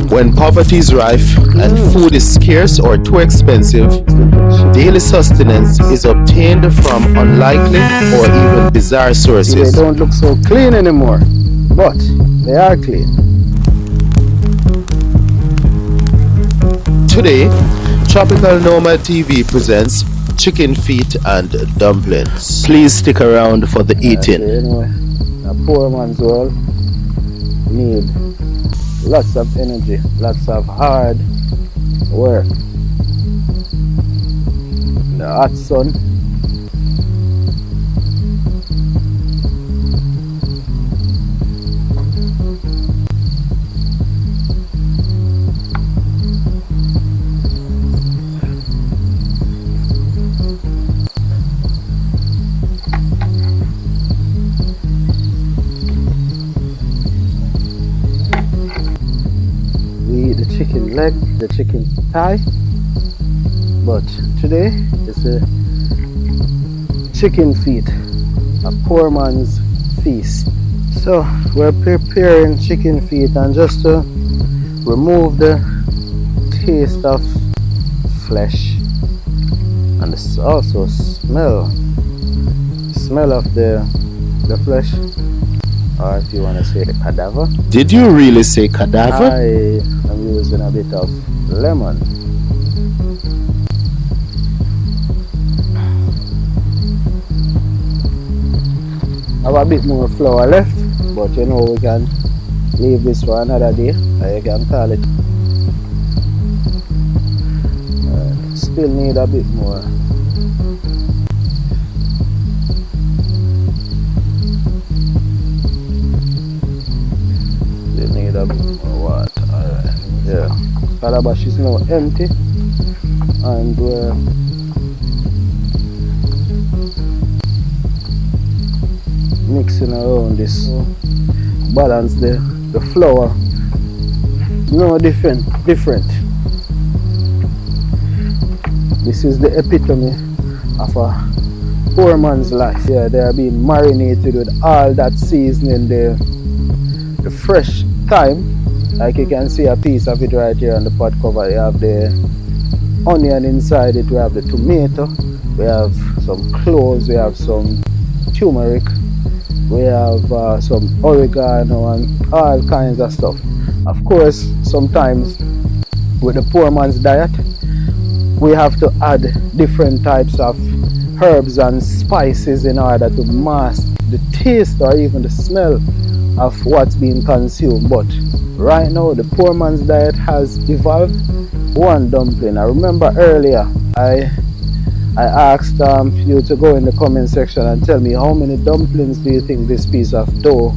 When poverty is rife and food is scarce or too expensive, daily sustenance is obtained from unlikely or even bizarre sources. They don't look so clean anymore, but they are clean. Today, Tropical Nomad TV presents chicken feet and dumplings. Please stick around for the eating. Anyway, a poor man's world need lots of energy, lots of hard work. The hot sun. The chicken leg, the chicken thigh, but today it's a chicken feet, a poor man's feast. So we're preparing chicken feet, and just to remove the taste of flesh and also smell of the flesh, or if you want to say the cadaver. Did you really say cadaver? I am using a bit of lemon. I have a bit more flour left, but you know we can leave this for another day, or you can call it. Still need a bit more. Need a bit more water. Alright. Yeah. Calabash is now empty, and we're mixing around this. Balance the flour. No different. This is the epitome of a poor man's life. Yeah, they are being marinated with all that seasoning, the fresh thyme. Like you can see a piece of it right here on the pot cover. You have the onion inside it, we have the tomato, we have some cloves, we have some turmeric, we have some oregano and all kinds of stuff. Of course, sometimes with the poor man's diet, we have to add different types of herbs and spices in order to mask the taste or even the smell of what's being consumed. But right now the poor man's diet has evolved. One dumpling. I remember earlier I asked you to go in the comment section and tell me how many dumplings do you think this piece of dough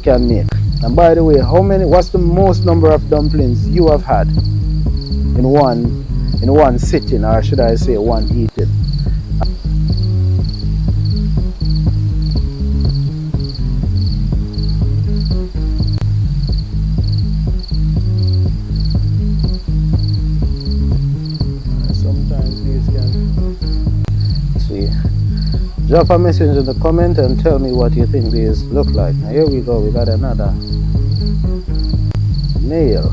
can make. And by the way, what's the most number of dumplings you have had in one sitting, or should I say one eating? Drop a message in the comment and tell me what you think these look like. Now here we go, we got another nail.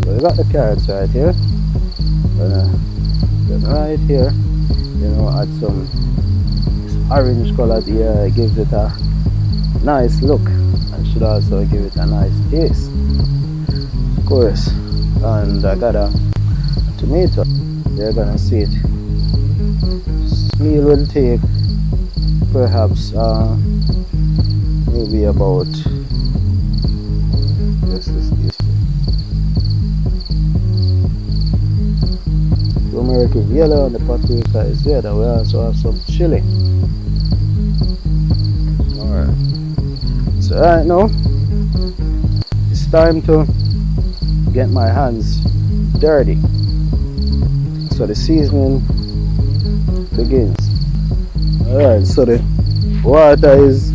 So we got the carrots right here. Then right here, you know, add some orange color here. It gives it a nice look and should also give it a nice taste, of course. And I got a tomato. You're gonna see it. This meal will take perhaps maybe about this. Turmeric is yellow and the paprika is red, and we also have some chili. Alright. So right now it's time to get my hands dirty. So the seasoning begins. Alright, so the water is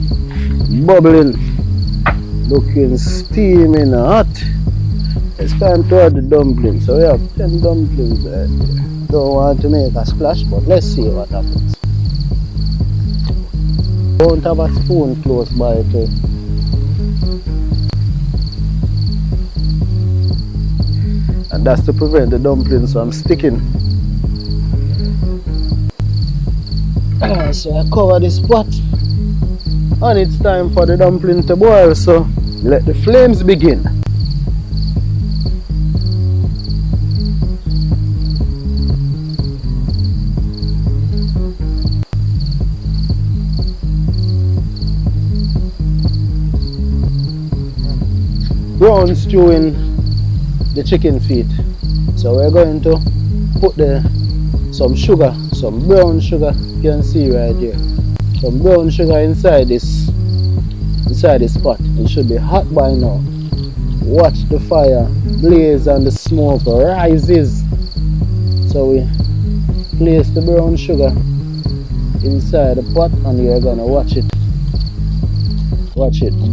bubbling. Looking steaming hot. It's time to add the dumplings. So we have 10 dumplings right here. Don't want to make a splash, but let's see what happens. Don't have a spoon close by too. And that's to prevent the dumplings from sticking. So I cover this pot. And it's time for the dumpling to boil, so let the flames begin. Brown stewing the chicken feet. So we're going to put some sugar, some brown sugar, you can see right here. Some brown sugar inside this pot. It should be hot by now. Watch the fire blaze and the smoke rises. So we place the brown sugar inside the pot and you're gonna watch it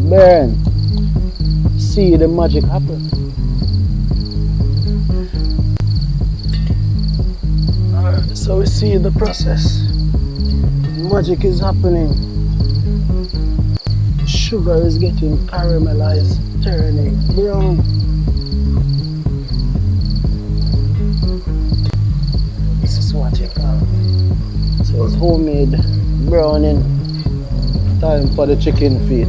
burn. See the magic happen. Alright, so we see the process. Magic is happening. Sugar is getting caramelized, turning brown. This is what you call. So it's homemade browning. Time for the chicken feet.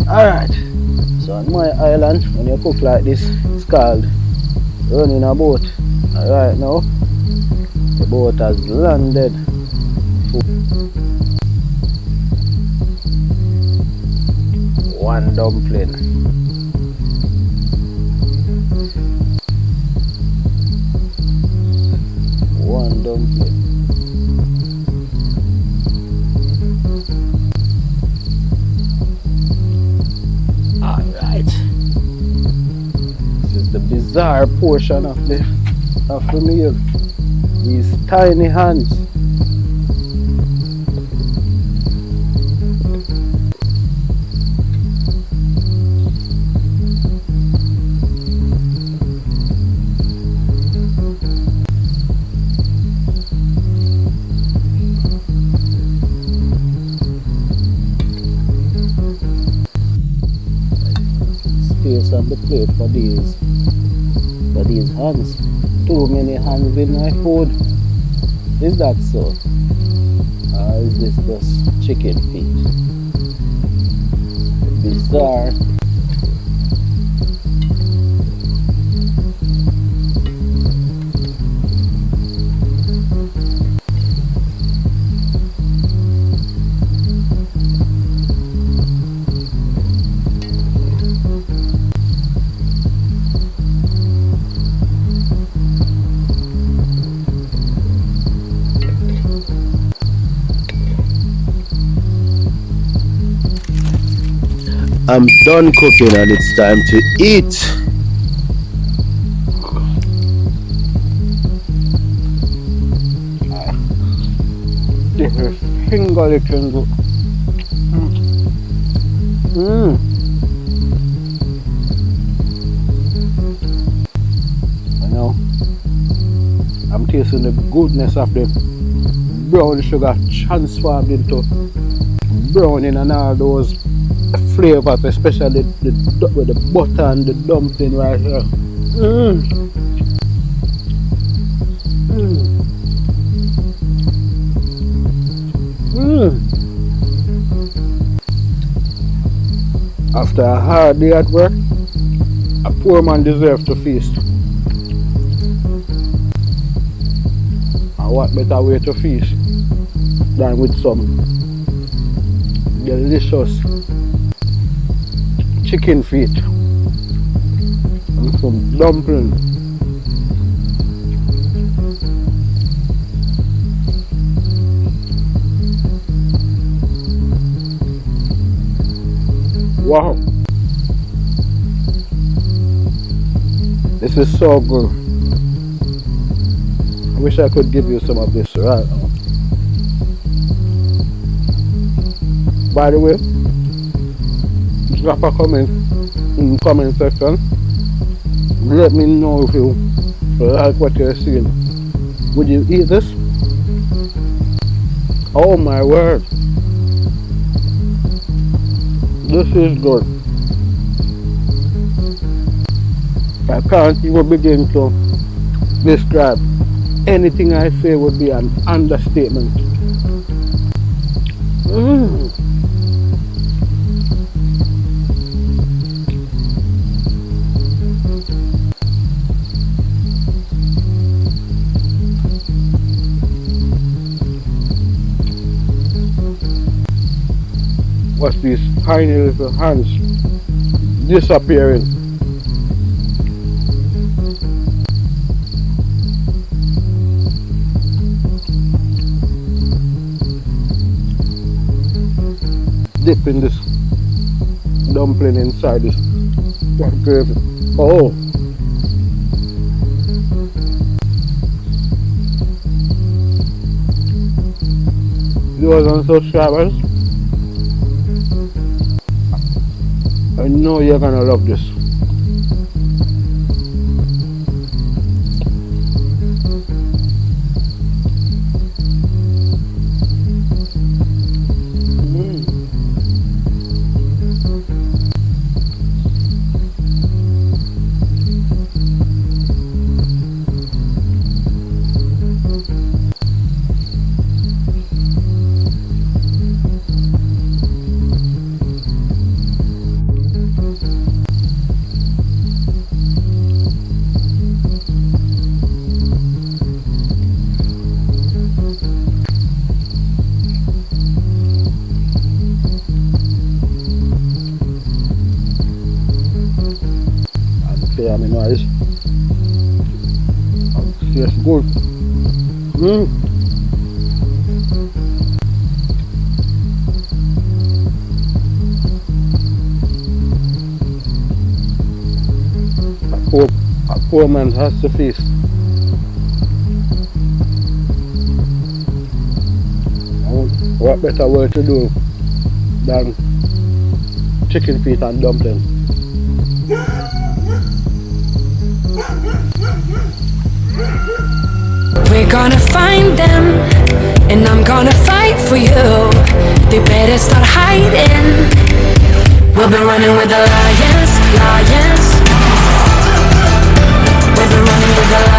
Alright, so on my island, when you cook like this, it's called running a boat. And right now, the boat has landed. One dumpling. One dumpling. Bizarre portion of the meal. These tiny hands. Space on the plate for these hands. Too many hands in my food. Is that so? Or is this just chicken feet? Bizarre. I'm done cooking and it's time to eat. This is finger licking good. I know. I'm tasting the goodness of the brown sugar transformed into browning and all those flavors, especially with the butter and the dumpling right here. After a hard day at work, a poor man deserves to feast. what better way to feast than with some delicious chicken feet and some dumplings. Wow, this is so good. I wish I could give you some of this right now. By the way, drop a comment in the comment section. Let me know if you like what you're seeing. Would you eat this? Oh my word, this is good. I can't even begin to describe. Anything I say would be an understatement. What's these tiny little hands disappearing? Dipping this dumpling inside this gravy. Oh, viewers and subscribers, I know you're gonna love this. Nice. Yes, good. A poor man has to feast. What better way to do than chicken feet and dumplings? We're gonna find them, and I'm gonna fight for you. They better start hiding. We'll be running with the lions, lions. We'll be running with the lions.